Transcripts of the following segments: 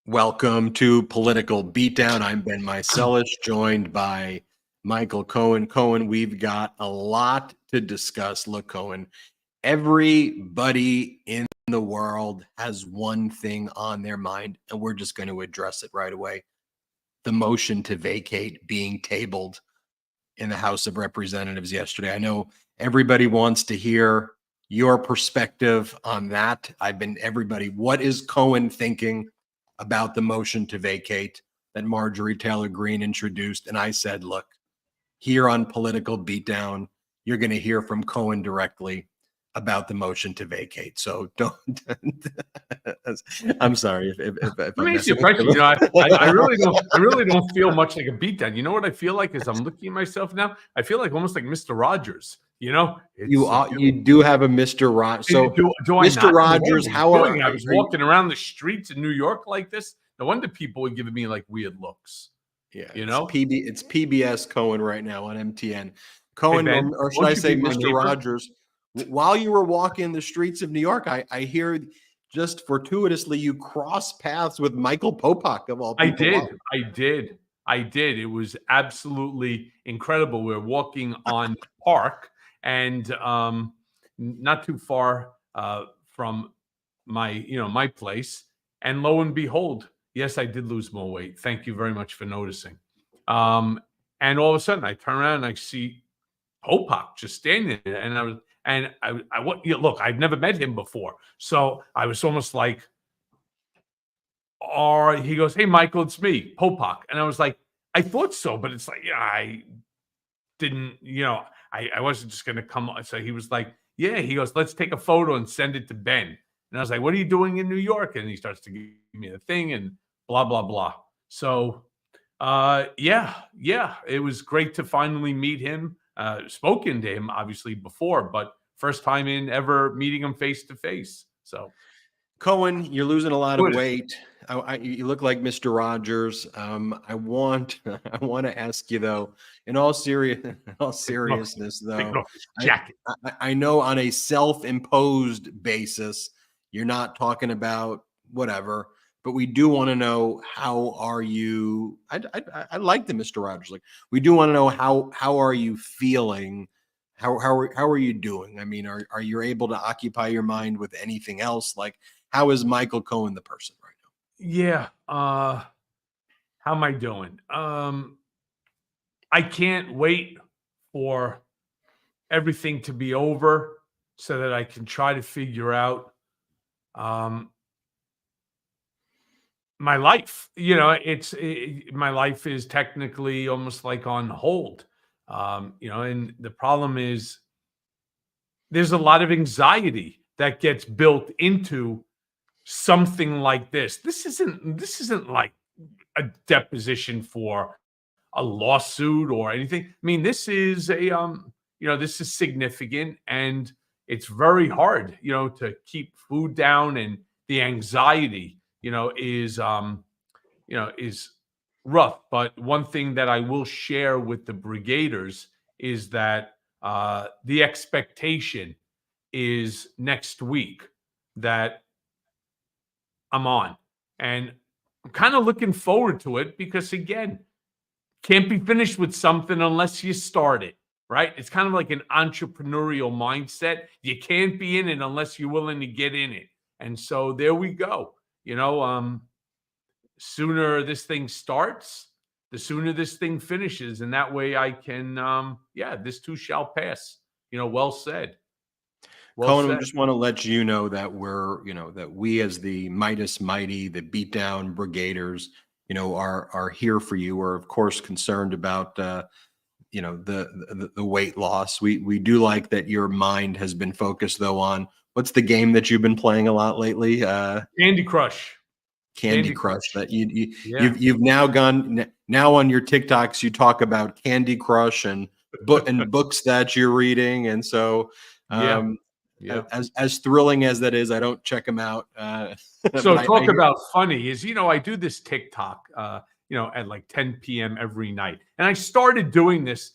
Welcome to Political Beatdown. I'm Ben Meiselas, joined by Michael Cohen. Cohen, we've got a lot to discuss. Look, Cohen, everybody in the world has one thing on their mind, and we're just going to address it right away. The motion to vacate being tabled in the House of Representatives yesterday. I know everybody wants to hear your perspective on that. What is Cohen thinking about the motion to vacate that Marjorie Taylor Greene introduced? And I said, look, here on Political Beatdown, you're going to hear from Cohen directly about the motion to vacate. So don't. I'm sorry if Let me ask you a question. You know, I really don't feel much like a beatdown. You know what I feel like is I'm looking at myself now. I feel like almost like Mr. Rogers. You know, you do have a Mr. Rogers. So do I Mr. not? Rogers, how are I was walking around the streets in New York like this. No wonder people were giving me like weird looks. Yeah, you know, it's PBS Cohen right now on MTN. Cohen, hey, Ben, or should I say Mr. Rogers? While you were walking the streets of New York, I hear just fortuitously you cross paths with Michael Popak of all people. I did. It was absolutely incredible. We were walking on Park, and not too far from my place. And lo and behold, yes, I did lose more weight. Thank you very much for noticing. And all of a sudden, I turn around and I see Popak just standing there, and look, I've never met him before, so I was almost like, or he goes, "Hey, Michael, it's me, Popak," and I was like, "I thought so, but it's like, I didn't, I wasn't just going to come." So he was like, "Yeah," he goes, "Let's take a photo and send it to Ben," and I was like, "What are you doing in New York?" And he starts to give me the thing and blah blah blah. So, yeah, it was great to finally meet him. Spoken to him obviously before, but first time in ever meeting him face to face. So, Cohen, you're losing a lot of weight. You look like Mr. Rogers. I want to ask you though, in all seriousness though, I know on a self-imposed basis, you're not talking about whatever, but we do want to know, how are you? I like the Mr. Rogers. Like, we do want to know how are you feeling? How are you doing? I mean, are you able to occupy your mind with anything else? Like, how is Michael Cohen the person right now? Yeah. How am I doing? I can't wait for everything to be over so that I can try to figure out my life. My life is technically almost like on hold. And the problem is there's a lot of anxiety that gets built into something like this. This isn't like a deposition for a lawsuit or anything. I mean, this is this is significant, and it's very hard, to keep food down, and the anxiety, is rough. But one thing that I will share with the brigaders is that the expectation is next week that I'm on. And I'm kind of looking forward to it because, again, can't be finished with something unless you start it, right? It's kind of like an entrepreneurial mindset. You can't be in it unless you're willing to get in it. And so there we go. Sooner this thing starts, the sooner this thing finishes. And that way I can, this too shall pass. Well said. Cohen, I just want to let you know that that we as the Midas Mighty, the Beatdown Brigaders, are here for you. We're of course concerned about the weight loss. We do like that your mind has been focused though on, what's the game that you've been playing a lot lately? Candy Crush. Candy Crush. That you've now gone now on your TikToks. You talk about Candy Crush and books that you're reading, and so. As thrilling as that is, I don't check them out. So talk about funny is, I do this TikTok, at like 10 p.m. every night. And I started doing this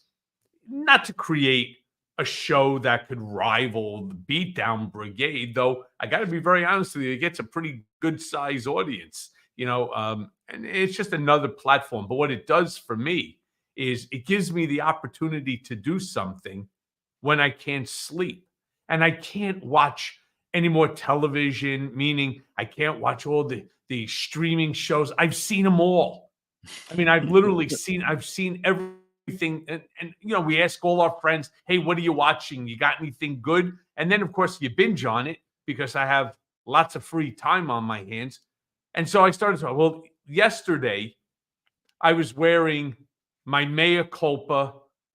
not to create a show that could rival the Beatdown Brigade, though I got to be very honest with you, it gets a pretty good size audience. and it's just another platform. But what it does for me is it gives me the opportunity to do something when I can't sleep and I can't watch any more television, meaning I can't watch all the streaming shows. I've seen them all. I mean, I've seen everything. And we ask all our friends, hey, what are you watching? You got anything good? And then, of course, you binge on it because I have lots of free time on my hands. And so I started to, well, yesterday I was wearing my mea culpa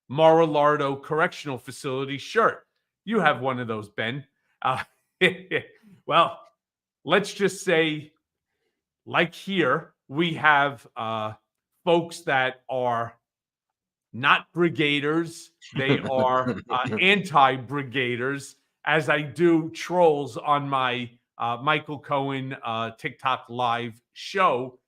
Mar-a-Lardo Correctional Facility shirt. You have one of those, Ben. Well, let's just say, like here, we have folks that are not brigaders. They are anti-brigaders, as I do trolls on my Michael Cohen TikTok live show.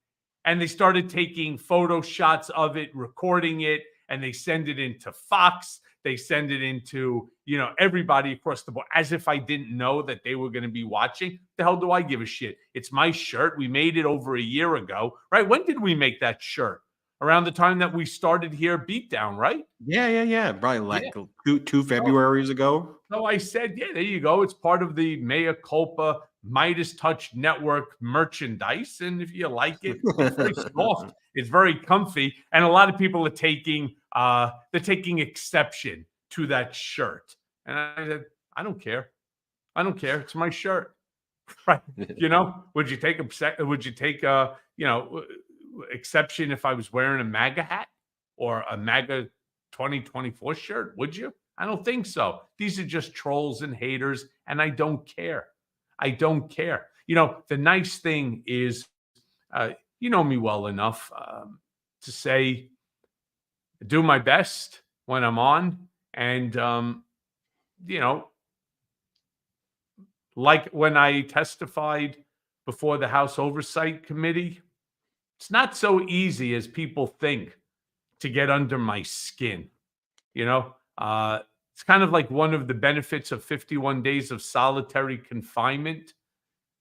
And they started taking photo shots of it, recording it, and they send it into Fox. They send it into, everybody across the board, as if I didn't know that they were going to be watching. The hell do I give a shit? It's my shirt. We made it over a year ago, right? When did we make that shirt? Around the time that we started here, Beatdown, right? Yeah. Probably like two Februaries ago. So I said, yeah, there you go. It's part of the Mea Culpa Midas Touch Network merchandise. And if you like it, it's very soft. It's very comfy. And a lot of people are taking exception to that shirt. And I said, I don't care. It's my shirt. Right. Would you take exception if I was wearing a MAGA hat or a MAGA 2024 shirt? Would you? I don't think so. These are just trolls and haters, and I don't care. The nice thing is, you know me well enough to say, do my best when I'm on. And, like when I testified before the House Oversight Committee, it's not so easy as people think to get under my skin. It's kind of like one of the benefits of 51 days of solitary confinement.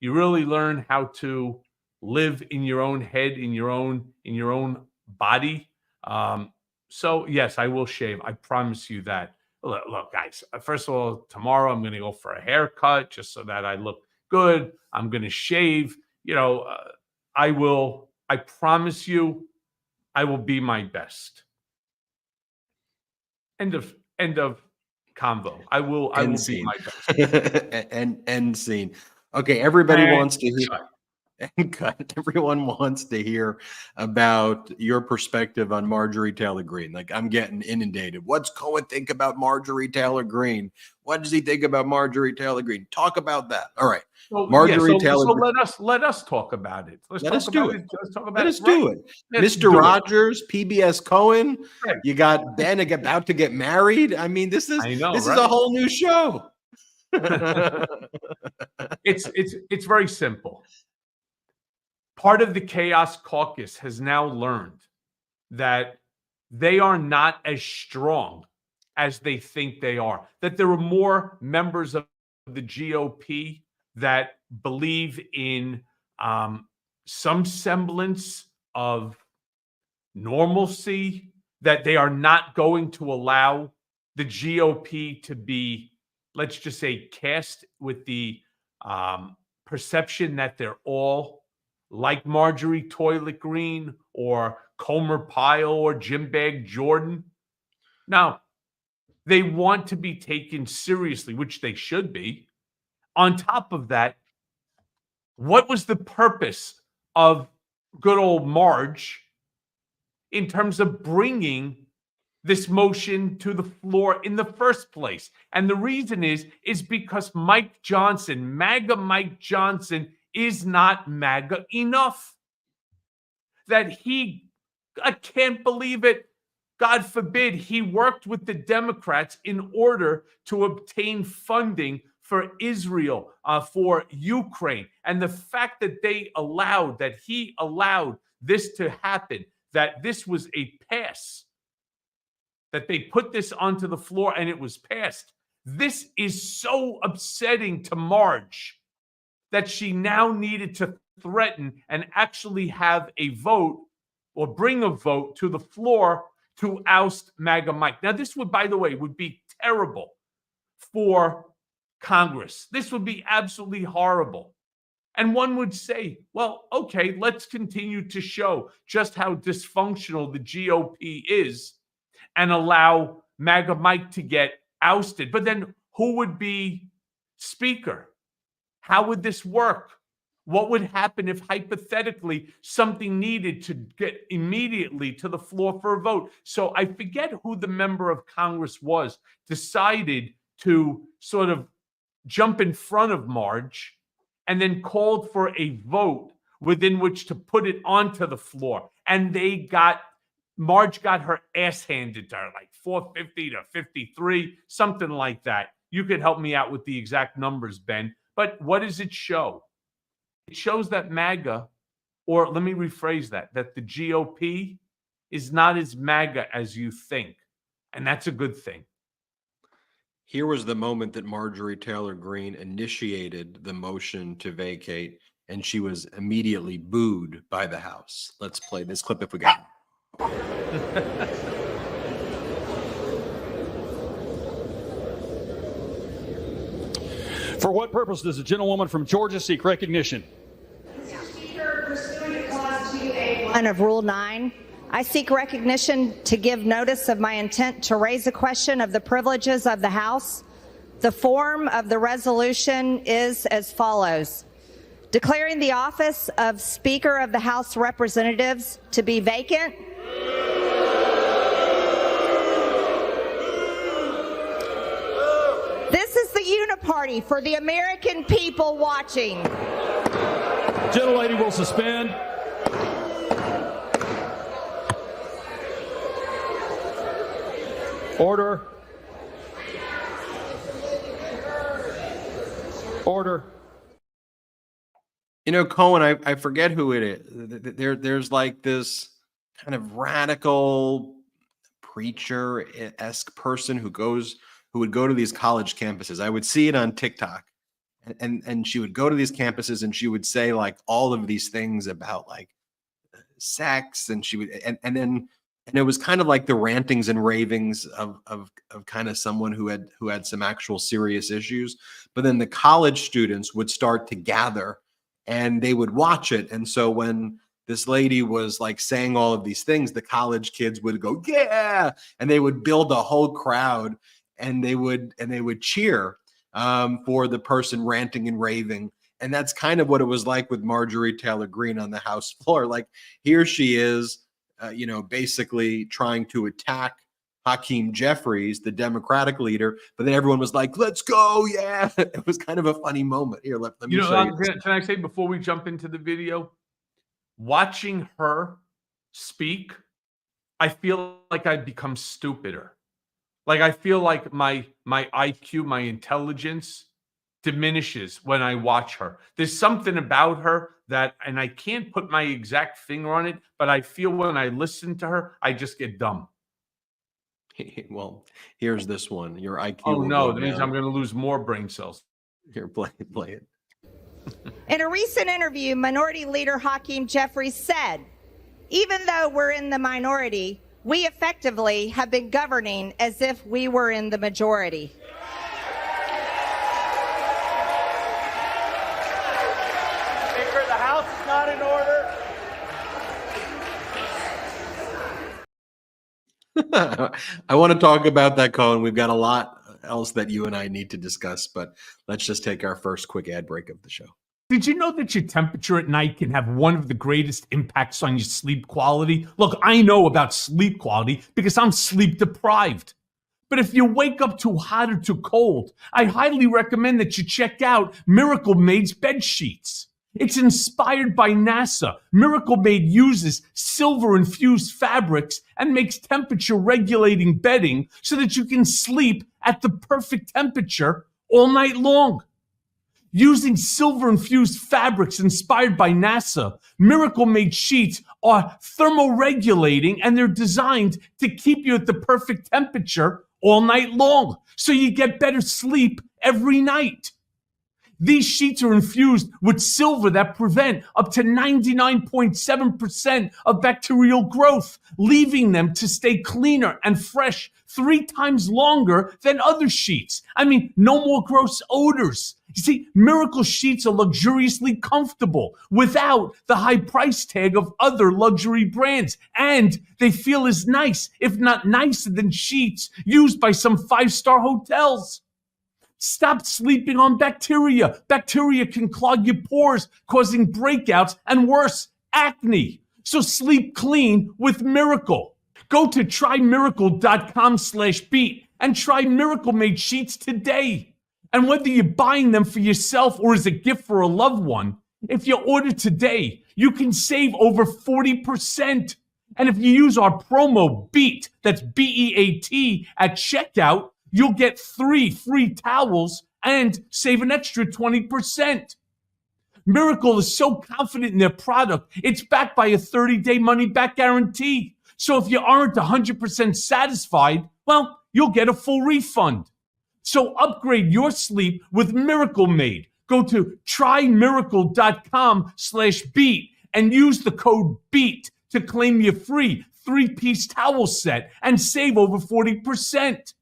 You really learn how to live in your own head, in your own body. So yes, I will shave. I promise you that. Look, guys, first of all, tomorrow I'm going to go for a haircut just so that I look good. I'm going to shave. I promise you, I will be my best. End of convo. I will be my best. End scene. Okay, everybody wants to hear. Everyone wants to hear about your perspective on Marjorie Taylor Greene. Like, I'm getting inundated. What's Cohen think about Marjorie Taylor Greene? What does he think about Marjorie Taylor Greene? Talk about that. All right. Marjorie Taylor. So let us talk about it. Let us do it. Mr. Rogers, PBS Cohen. Right. You got Ben about to get married. I mean, this is a whole new show. It's very simple. Part of the Chaos Caucus has now learned that they are not as strong as they think they are, that there are more members of the GOP that believe in some semblance of normalcy, that they are not going to allow the GOP to be, let's just say, cast with the perception that they're all like Marjorie Taylor Greene or Comer Pyle or Jim Bag Jordan. Now, they want to be taken seriously, which they should be. On top of that, what was the purpose of good old Marge in terms of bringing this motion to the floor in the first place? And the reason is because Mike Johnson, MAGA Mike Johnson, is not MAGA enough. That I can't believe it. God forbid, he worked with the Democrats in order to obtain funding for Israel, for Ukraine. And the fact that he allowed this to happen, that this was a pass, that they put this onto the floor and it was passed. This is so upsetting to Marge that she now needed to threaten and actually have a vote or bring a vote to the floor to oust MAGA Mike. Now, this would, by the way, would be terrible for Congress. This would be absolutely horrible. And one would say, well, okay, let's continue to show just how dysfunctional the GOP is and allow MAGA Mike to get ousted. But then who would be speaker? How would this work? What would happen if hypothetically something needed to get immediately to the floor for a vote? So I forget who the member of Congress was, decided to sort of jump in front of Marge and then called for a vote within which to put it onto the floor. And Marge got her ass handed to her, like 450 to 53, something like that. You could help me out with the exact numbers, Ben. But what does it show? It shows that MAGA, or let me rephrase that the GOP is not as MAGA as you think. And that's a good thing. Here was the moment that Marjorie Taylor Greene initiated the motion to vacate, and she was immediately booed by the House. Let's play this clip if we got it. For what purpose does the gentlewoman from Georgia seek recognition? Mr. Speaker, pursuant to Clause 2A1 of Rule 9, I seek recognition to give notice of my intent to raise a question of the privileges of the House. The form of the resolution is as follows: declaring the office of Speaker of the House of Representatives to be vacant. This is the uniparty for the American people watching. Gentlelady will suspend. Order. Order. You know, Cohen, I forget who it is. There's like this kind of radical preacher-esque person who would go to these college campuses. I would see it on TikTok, and she would go to these campuses and she would say like all of these things about like sex, and she would and it was kind of like the rantings and ravings of kind of someone who had some actual serious issues. But then the college students would start to gather and they would watch it. And so when this lady was like saying all of these things, the college kids would go, yeah, and they would build a whole crowd, and they would cheer for the person ranting and raving. And that's kind of what it was like with Marjorie Taylor Greene on the House floor. Like, here she is, basically trying to attack Hakeem Jeffries, the Democratic leader, but then everyone was like, let's go, yeah. It was kind of a funny moment. Here, let me show you. Can I say, before we jump into the video, watching her speak, I feel like I've become stupider. Like, I feel like my IQ, my intelligence diminishes when I watch her. There's something about her that, and I can't put my exact finger on it, but I feel when I listen to her, I just get dumb. Well, here's this one. Your IQ. Oh no, that means I'm going to lose more brain cells. Here, play it. In a recent interview, Minority Leader Hakeem Jeffries said, even though we're in the minority, we effectively have been governing as if we were in the majority. Speaker, the House is not in order. I want to talk about that, Cohen. We've got a lot else that you and I need to discuss, but let's just take our first quick ad break of the show. Did you know that your temperature at night can have one of the greatest impacts on your sleep quality? Look, I know about sleep quality because I'm sleep deprived. But if you wake up too hot or too cold, I highly recommend that you check out Miracle Made's bed sheets. It's inspired by NASA. Miracle Made uses silver-infused fabrics and makes temperature-regulating bedding so that you can sleep at the perfect temperature all night long. Using silver-infused fabrics inspired by NASA, Miracle Made sheets are thermoregulating, and they're designed to keep you at the perfect temperature all night long, so you get better sleep every night. These sheets are infused with silver that prevent up to 99.7% of bacterial growth, leaving them to stay cleaner and fresh 3 times longer than other sheets. I mean, no more gross odors. You see, Miracle sheets are luxuriously comfortable without the high price tag of other luxury brands, and they feel as nice, if not nicer, than sheets used by some 5-star hotels. Stop sleeping on bacteria. Bacteria can clog your pores, causing breakouts and worse, acne. So sleep clean with Miracle. Go to trymiracle.com/beat and try Miracle Made sheets today. And whether you're buying them for yourself or as a gift for a loved one, if you order today, you can save over 40%. And if you use our promo BEAT, that's BEAT, at checkout, you'll get 3 free towels and save an extra 20%. Miracle is so confident in their product, it's backed by a 30-day money-back guarantee. So if you aren't 100% satisfied, well, you'll get a full refund. So upgrade your sleep with Miracle Made. Go to trymiracle.com/beat and use the code BEAT to claim your free 3-piece towel set and save over 40%.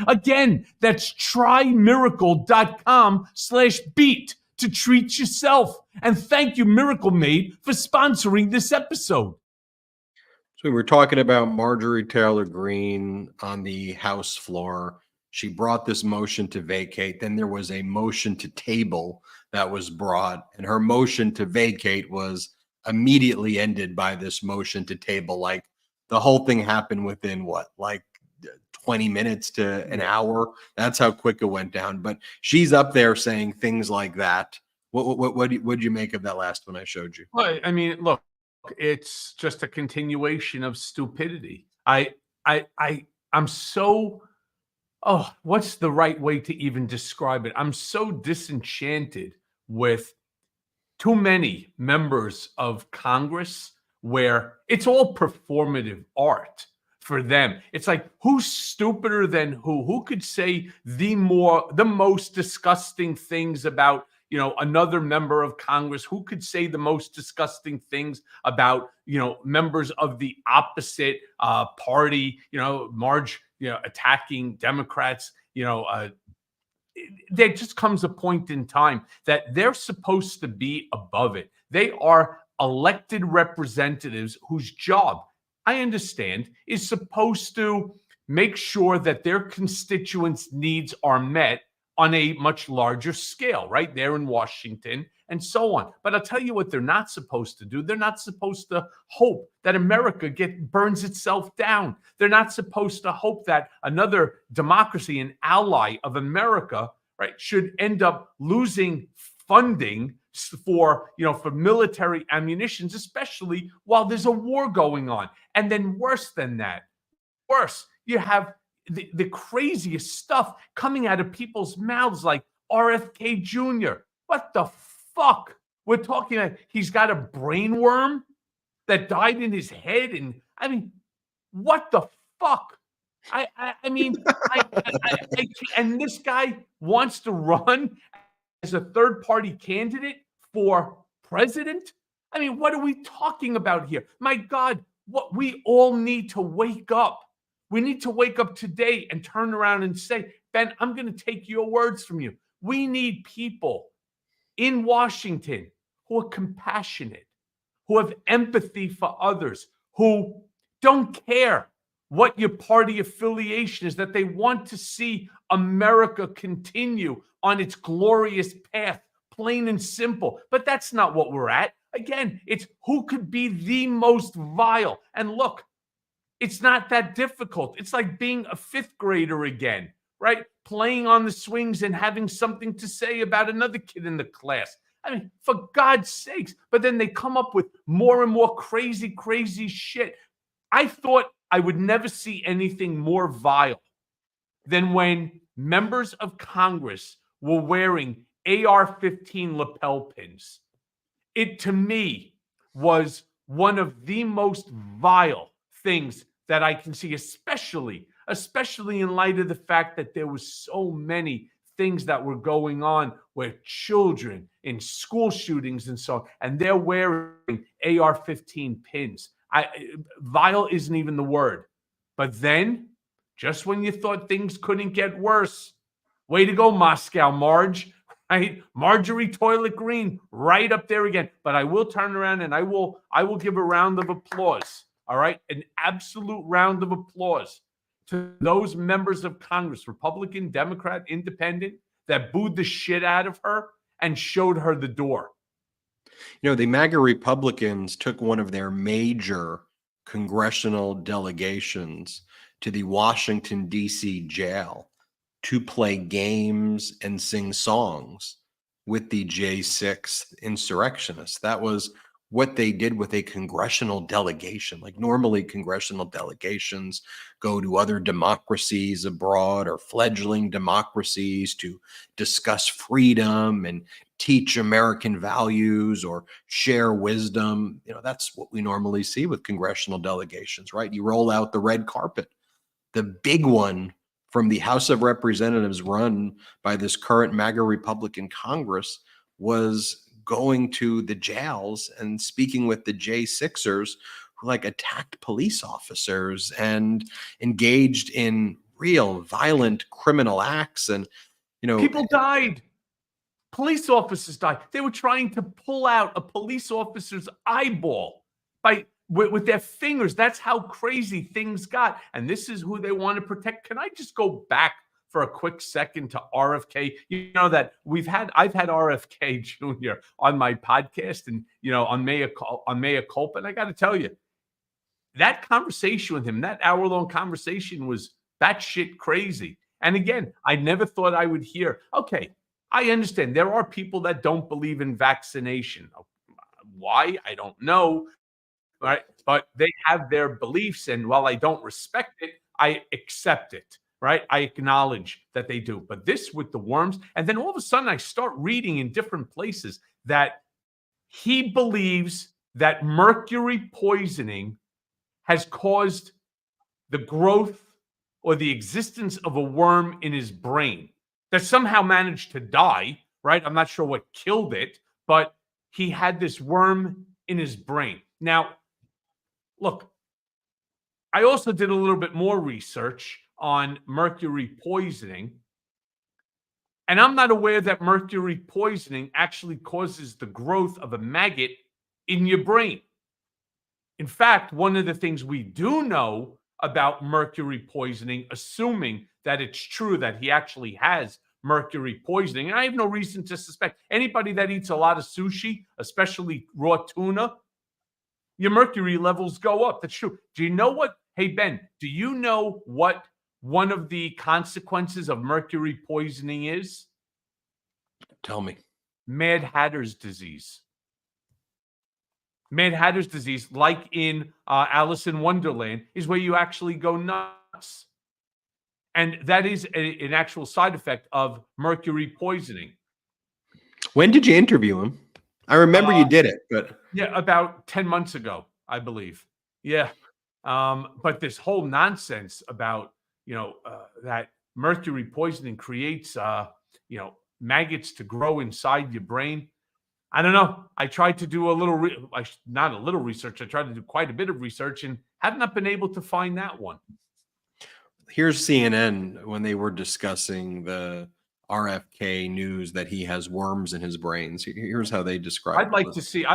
Again, that's trymiracle.com/beat to treat yourself. And thank you, Miracle Made, for sponsoring this episode. So we were talking about Marjorie Taylor Greene on the House floor. She brought this motion to vacate. Then there was a motion to table that was brought, and her motion to vacate was immediately ended by this motion to table. Like the whole thing happened within what, like 20 minutes to an hour. That's how quick it went down. But she's up there saying things like that. What did you make of that last one I showed you? Well, I mean, look, it's just a continuation of stupidity. I'm so, what's the right way to even describe it? I'm so disenchanted with too many members of Congress where it's all performative art for them. It's like, who's stupider than who? Who could say the most disgusting things about, another member of Congress? Who could say the most disgusting things about, members of the opposite party, Marge, attacking Democrats, there just comes a point in time that they're supposed to be above it. They are elected representatives whose job, I understand, is supposed to make sure that their constituents' needs are met on a much larger scale, right there in Washington and so on. But I'll tell you what they're not supposed to do. They're not supposed to hope that America burns itself down. They're not supposed to hope that another democracy, an ally of America, right, should end up losing funding for military ammunitions, especially while there's a war going on. And then worse than that, you have the craziest stuff coming out of people's mouths, like RFK Jr. What the fuck? We're talking about he's got a brain worm that died in his head. And I mean, what the fuck? And this guy wants to run as a third-party candidate for president? I mean, what are we talking about here? My God, what we all need to wake up. We need to wake up today and turn around and say, Ben, I'm going to take your words from you. We need people in Washington who are compassionate, who have empathy for others, who don't care what your party affiliation is, that they want to see America continue on its glorious path, plain and simple. But that's not what we're at. Again, it's who could be the most vile. And look, it's not that difficult. It's like being a 5th grader again, right? Playing on the swings and having something to say about another kid in the class. I mean, for God's sakes. But then they come up with more and more crazy, crazy shit. I thought I would never see anything more vile than when members of Congress were wearing AR-15 lapel pins. It, to me, was one of the most vile things that I can see, especially in light of the fact that there was so many things that were going on with children in school shootings and so on, and they're wearing AR-15 pins. Vile isn't even the word. But then, just when you thought things couldn't get worse, way to go, Moscow, Marge, right? Marjorie Taylor Greene, right up there again. But I will turn around and I will give a round of applause, all right? An absolute round of applause to those members of Congress, Republican, Democrat, Independent, that booed the shit out of her and showed her the door. You know, the MAGA Republicans took one of their major congressional delegations to the Washington, D.C. jail to play games and sing songs with the J6 insurrectionists. That was what they did with a congressional delegation. Like normally congressional delegations go to other democracies abroad or fledgling democracies to discuss freedom and teach American values or share wisdom. You know, that's what we normally see with congressional delegations, right? You roll out the red carpet. The big one from the House of Representatives run by this current MAGA Republican Congress was going to the jails and speaking with the J6ers who like attacked police officers and engaged in real violent criminal acts. And, you know, people died. Police officers died. They were trying to pull out a police officer's eyeball with their fingers. That's how crazy things got. And this is who they want to protect. Can I just go back for a quick second to RFK? You know that I've had RFK Jr. on my podcast and, you know, on Mea Culpa. And I got to tell you, that conversation with him, that hour-long conversation was batshit crazy. And again, I never thought I would hear, okay, I understand there are people that don't believe in vaccination. Why? I don't know. Right? But they have their beliefs. And while I don't respect it, I accept it. Right? I acknowledge that they do. But this with the worms, and then all of a sudden I start reading in different places that he believes that mercury poisoning has caused the growth or the existence of a worm in his brain that somehow managed to die, right? I'm not sure what killed it, but he had this worm in his brain. Now, look, I also did a little bit more research on mercury poisoning, and I'm not aware that mercury poisoning actually causes the growth of a maggot in your brain. In fact, one of the things we do know about mercury poisoning, assuming that it's true that he actually has mercury poisoning, and I have no reason to suspect anybody that eats a lot of sushi, especially raw tuna, your mercury levels go up. That's true. Do you know what? Hey, Ben, do you know what one of the consequences of mercury poisoning is? Tell me. Mad Hatter's disease. Mad Hatter's disease, like in Alice in Wonderland, is where you actually go nuts. And that is an actual side effect of mercury poisoning. When did you interview him? I remember you did it, but yeah, about 10 months ago, I believe. Yeah. But this whole nonsense about, you know, that mercury poisoning creates, you know, maggots to grow inside your brain. I don't know. I tried to do not a little research. I tried to do quite a bit of research and have not been able to find that one. Here's CNN when they were discussing the RFK news that he has worms in his brains. Here's how they describe it. I'd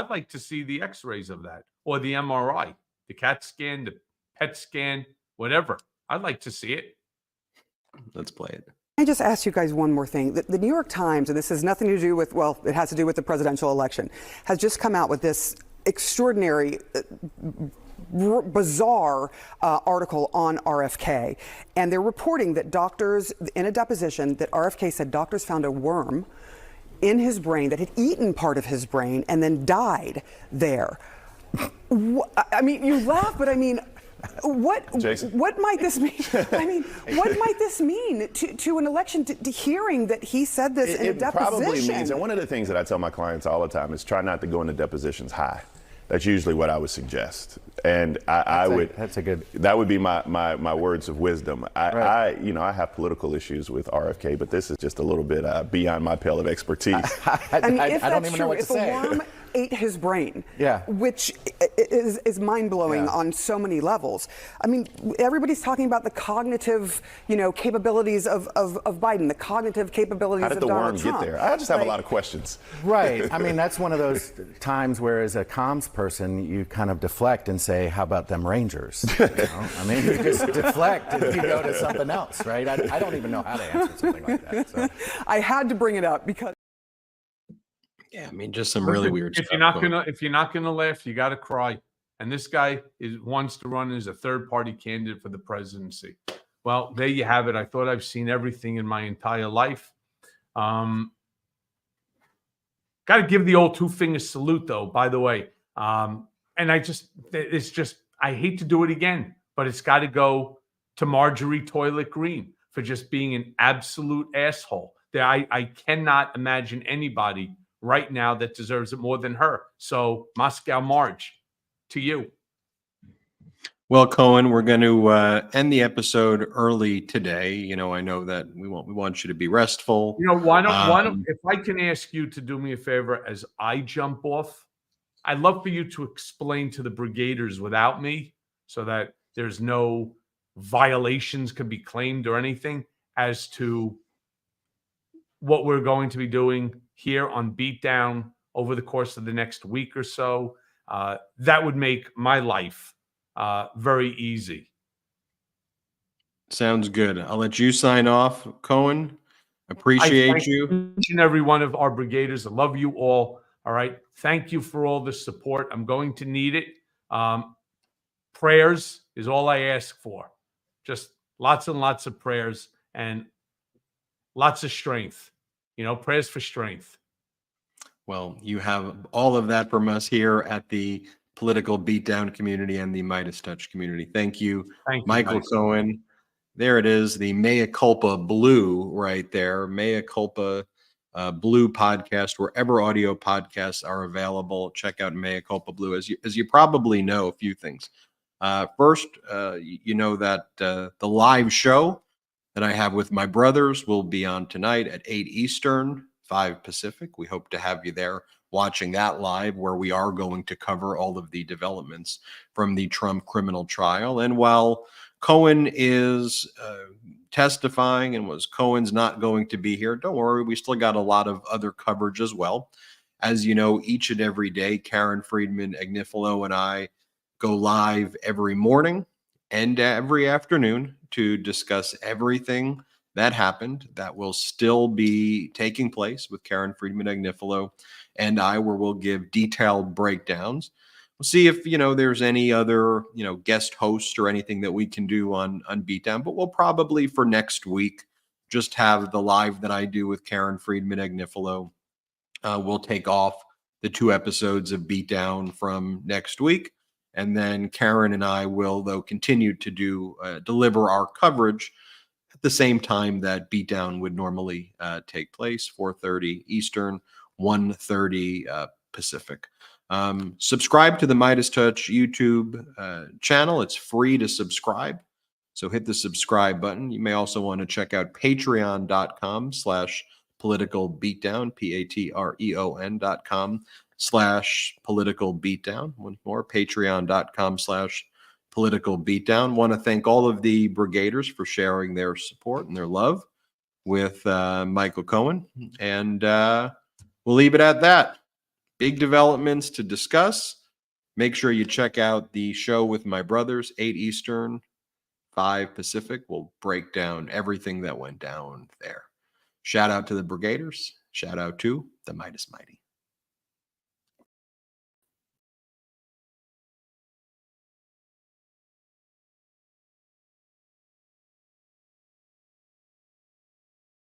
like to see the x-rays of that, or the MRI, the CAT scan, the PET scan, whatever. I'd like to see it. Let's play it. I just ask you guys one more thing. The New York Times, and this has nothing to do with, well, it has to do with the presidential election, has just come out with this extraordinary, bizarre article on RFK. And they're reporting that doctors, in a deposition, that RFK said doctors found a worm in his brain that had eaten part of his brain and then died there. I mean, you laugh, but I mean, what might this mean? I mean, what might this mean to an election, to hearing that he said this in a deposition? It probably means, and one of the things that I tell my clients all the time is try not to go into depositions high. That's usually what I would suggest. And that would be my words of wisdom. I have political issues with RFK, but this is just a little bit beyond my pale of expertise. I mean, if that's true, if a worm ate his brain, which is mind-blowing on so many levels. I mean, everybody's talking about the cognitive, capabilities of Biden, the cognitive capabilities of Donald Trump. How did the worm get there? I just have a lot of questions. Right. I mean, that's one of those times where, as a comms person, you kind of deflect and say, how about them Rangers? I mean, you just deflect and you go to something else, right? I don't even know how to answer something like that. So. I had to bring it up because. Yeah, I mean, just some really weird stuff. If you're not gonna laugh, you got to cry. And this guy wants to run as a third-party candidate for the presidency. Well, there you have it. I thought I've seen everything in my entire life. Got to give the old two-finger salute, though. By the way, and I hate to do it again, but it's got to go to Marjorie Taylor Greene for just being an absolute asshole. I cannot imagine anybody right now that deserves it more than her. So Moscow Marge, to you. Well, Cohen, we're going to end the episode early today. I know that we want you to be restful. Why don't if I can ask you to do me a favor as I jump off, I'd love for you to explain to the brigaders without me so that there's no violations could be claimed or anything as to what we're going to be doing here on Beatdown over the course of the next week or so. That would make my life very easy. Sounds good. I'll let you sign off, Cohen. Appreciate you. Each and every one of our brigaders. I love you all. All right. Thank you for all the support. I'm going to need it. Prayers is all I ask for. Just lots and lots of prayers and lots of strength. Prayers for strength. Well, you have all of that from us here at the Political Beatdown community and the Midas Touch community. Thank you, Michael Cohen. There it is, the Mea Culpa Blue right there. Mea Culpa Blue podcast, wherever audio podcasts are available. Check out Mea Culpa Blue. As you probably know, a few things. First, that the live show that I have with my brothers will be on tonight at 8 Eastern, 5 Pacific. We hope to have you there watching that live, where we are going to cover all of the developments from the Trump criminal trial. And while Cohen is testifying and Cohen's not going to be here, don't worry, we still got a lot of other coverage as well. As you know, each and every day, Karen Friedman Agnifilo and I go live every morning and every afternoon to discuss everything that happened that will still be taking place with Karen Friedman Agnifilo and I, where we'll give detailed breakdowns. We'll see if, there's any other, guest hosts or anything that we can do on Beatdown, but we'll probably for next week just have the live that I do with Karen Friedman Agnifilo. We'll take off the 2 episodes of Beatdown from next week. And then Karen and I will, though, continue to deliver our coverage at the same time that Beatdown would normally take place, 4:30 Eastern, 1:30 Pacific. Subscribe to the Midas Touch YouTube channel. It's free to subscribe. So hit the subscribe button. You may also want to check out patreon.com/political beatdown, patreon.com/political beatdown. Once more, patreon.com/political beatdown. Want to thank all of the brigaders for sharing their support and their love with Michael Cohen. And we'll leave it at that. Big developments to discuss. Make sure you check out the show with my brothers, 8 Eastern, 5 Pacific. We'll break down everything that went down there. Shout out to the brigaders. Shout out to the Midas Mighty.